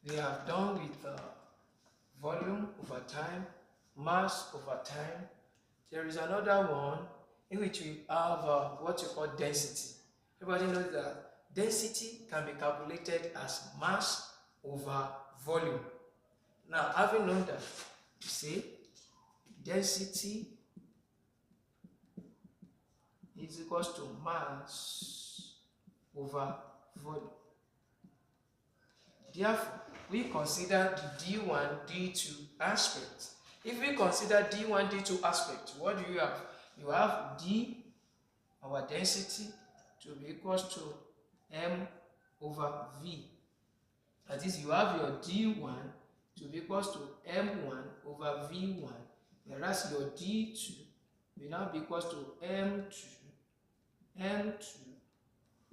we have done with volume over time, mass over time. There is another one in which we have what you call density. Everybody knows that density can be calculated as mass over volume. Now, having known that, you see, density is equals to mass over volume. Therefore, we consider the D1, D2 aspect. If we consider D1, D2 aspect, what do you have? You have D, our density, to be equals to M over V. That is, you have your D1 to be equals to M1 over V1, whereas your D2 will now be equals to M2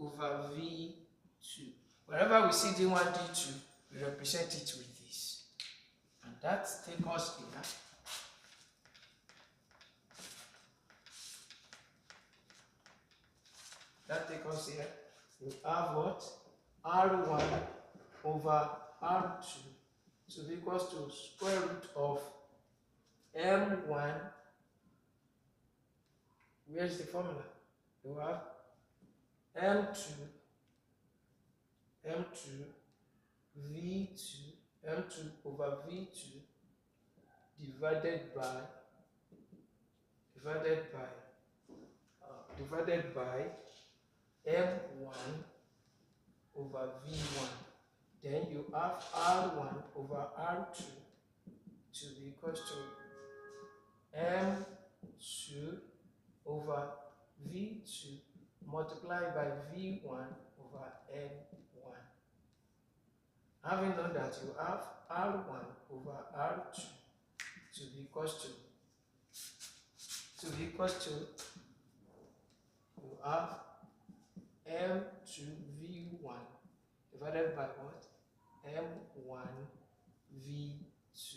over V2. Wherever we see D1, D2, we represent it with this. And that takes us here. That takes us here. We have what? R1 over R2 to be equals to square root of M1. Where's the formula? You have M2 V2, M2 over V2 divided by M1 over V1. Then you have R1 over R2 to be equal to M2 over V2 multiplied by V1 over N1. Having known that, you have R1 over R2 to be equals to you have M2V1 divided by what? M1V2.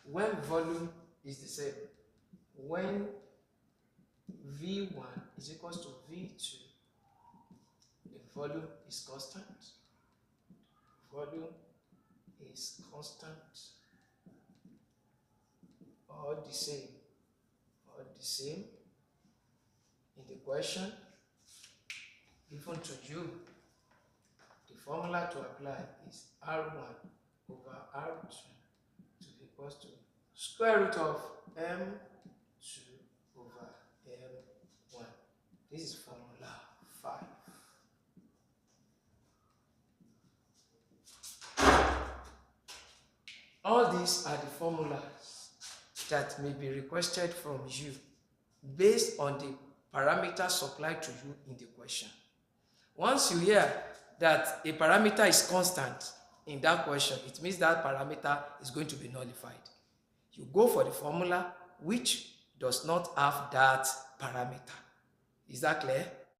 When volume is the same, when V1 is equals to V2, the volume is constant. Volume is constant or the same in the question given to you. The formula to apply is R1 over R2 to be equals to square root of M2 over M1. This is formula 5. All these are the formulas that may be requested from you based on the parameter supplied to you in the question. Once you hear that a parameter is constant in that question, it means that parameter is going to be nullified. You go for the formula which does not have that parameter. Is that clear?